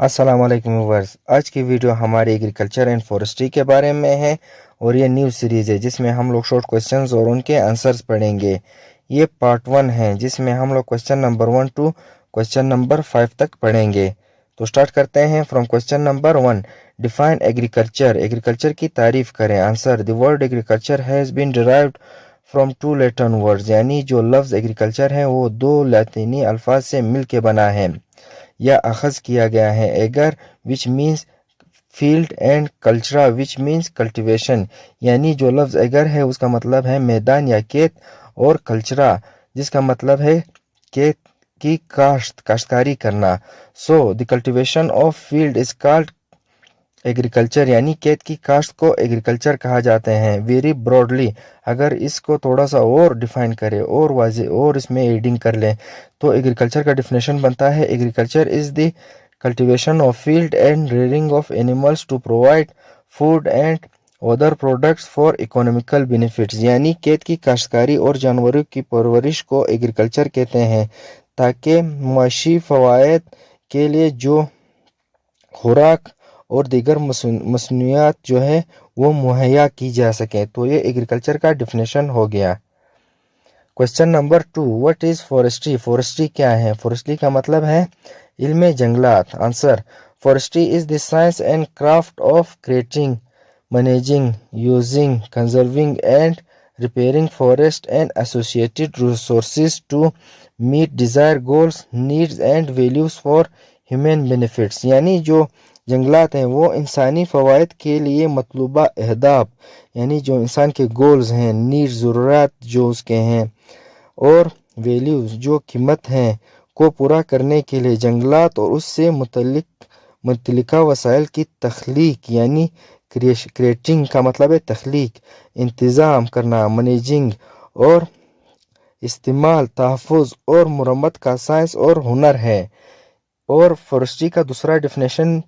السلام علیکم ویورز، آج کی ویڈیو ہماری ایگریکلچر اینڈ فورسٹری کے بارے میں ہے اور یہ نیو سیریز ہے جس میں ہم لوگ شارٹ کوسچنز اور ان کے آنسرز پڑھیں گے۔ یہ پارٹ 1 ہے جس میں ہم لوگ question number 1 to question number 5 تک پڑھیں گے۔ تو سٹارٹ کرتے ہیں from question number 1۔ Define agriculture, agriculture کی تعریف کریں۔ Answer: the word agriculture has been derived from 2 Latin words, یعنی جو لفظ ایگریکلچر ہے وہ 2 لاطینی الفاظ سے مل کے بنا ہے یا اخذ کیا گیا ہے۔ Eager which means field and cultura which means cultivation، یعنی جو لفظ ایگر ہے اس کا مطلب ہے میدان یا کھیت، اور کلچرا جس کا مطلب ہے کھیت کی کاشتکاری کرنا۔ So the cultivation of field is called agriculture, یعنی کھیت کی کاشت کو ایگریکلچر کہا جاتے ہیں۔ ویری براڈلی، اگر اس کو تھوڑا سا اور ڈیفائن کرے اور واضح اور اس میں ایڈنگ کر لیں تو ایگریکلچر کا ڈیفینیشن بنتا ہے: agriculture is the cultivation of field and rearing of animals to provide food and other products for economical benefits, یعنی کھیت کی کاشتکاری اور جانوروں کی پرورش کو ایگریکلچر کہتے ہیں تاکہ معاشی فوائد کے لیے جو خوراک اور دیگر مصنوعات جو ہے وہ مہیا کی جا سکیں۔ تو یہ ایگریکلچر کا ڈیفینیشن ہو گیا۔ Question number 2، what is forestry? Forestry کیا ہے؟ فورسٹری کا مطلب ہے علم جنگلات۔ Answer: forestry is the science and craft of creating, managing, using, conserving and repairing forest and associated resources to meet desire goals, needs and values for human benefits, یعنی جو جنگلات ہیں وہ انسانی فوائد کے لیے مطلوبہ اہداف، یعنی جو انسان کے گولز ہیں، نیڈز ضروریات جو اس کے ہیں، اور ویلیوز جو قیمت ہیں کو پورا کرنے کے لیے جنگلات اور اس سے متعلقہ وسائل کی تخلیق، یعنی کریٹنگ کا مطلب ہے تخلیق، انتظام کرنا، مینیجنگ اور استعمال، تحفظ اور مرمت کا سائنس اور ہنر ہے۔ اور فورسٹری کا دوسرا ڈیفینیشن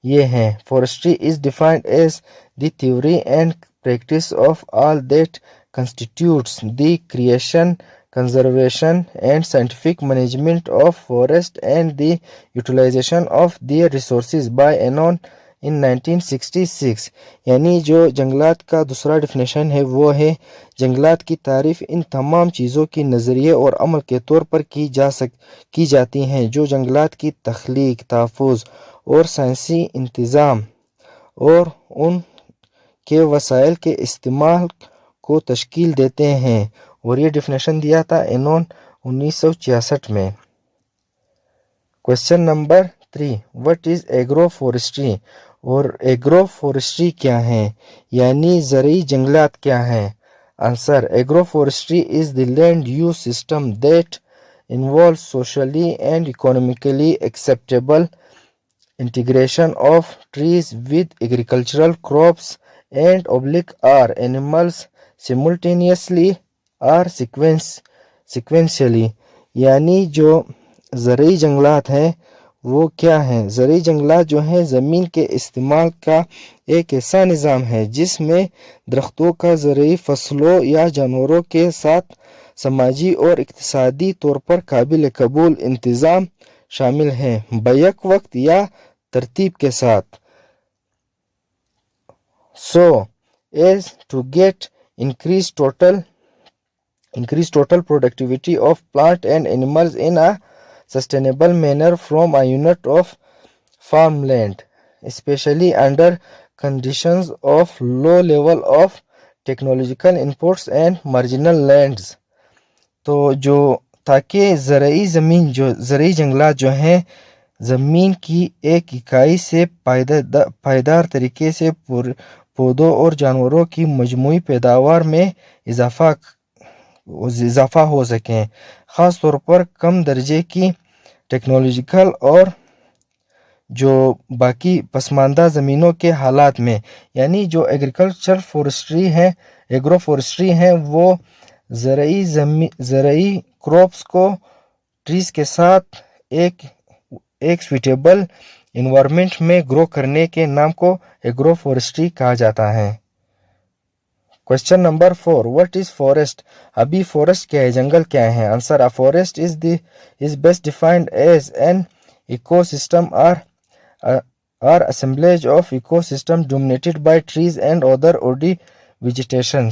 یہ ہے: forestry is defined as the theory and practice of all that constitutes the creation, conservation and scientific management of forest and the utilization of their resources by anon in 1966، یعنی جو جنگلات کا دوسرا ڈیفینیشن ہے وہ ہے جنگلات کی تعریف ان تمام چیزوں کی نظریے اور عمل کے طور پر کی جاتی ہیں جو جنگلات کی تخلیق، تحفظ اور سائنسی انتظام اور ان کے وسائل کے استعمال کو تشکیل دیتے ہیں، اور یہ ڈیفینیشن دیا تھا اینون 1966 میں۔ Question number 3، what is agro forestry? اور ایگرو فورسٹری کیا ہے، یعنی زرعی جنگلات کیا ہیں؟ Answer: agro forestry is the land use system that involves socially and economically acceptable integration of trees with agricultural crops and or animals simultaneously or sequentially، یعنی جو زرعی جنگلات ہیں وہ کیا ہیں؟ زرعی جنگلات جو ہیں زمین کے استعمال کا ایک ایسا نظام ہے جس میں درختوں کا زرعی فصلوں یا جانوروں کے ساتھ سماجی اور اقتصادی طور پر قابل قبول انتظام شامل ہے، بیک وقت یا ترتیب کے ساتھ۔ So as to get increased total productivity of plant and animals in a sustainable manner from a unit of farmland, especially under conditions of low level of technological inputs and marginal lands۔ تو جو تاکہ زرعی جنگلات جو ہیں زمین کی ایک اکائی سے پائیدار طریقے سے پودوں اور جانوروں کی مجموعی پیداوار میں اضافہ ہو سکیں، خاص طور پر کم درجے کی ٹیکنالوجیکل اور جو باقی پسماندہ زمینوں کے حالات میں، یعنی جو ایگریکلچر فورسٹری ہے، ایگرو فورسٹری ہیں وہ زرعی کراپس کو ٹریز کے ساتھ ایک سویٹیبل انوائرمنٹ میں گرو کرنے کے نام کو ایگرو فورسٹری کہا جاتا ہے۔ Question number 4، what is forest? ابھی فورسٹ کیا ہے، جنگل کیا ہے؟ Answer: A forest is best defined as an ecosystem or are assemblage of ecosystem dominated by trees and other woody vegetation.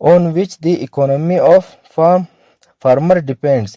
on which the economy of farmer depends।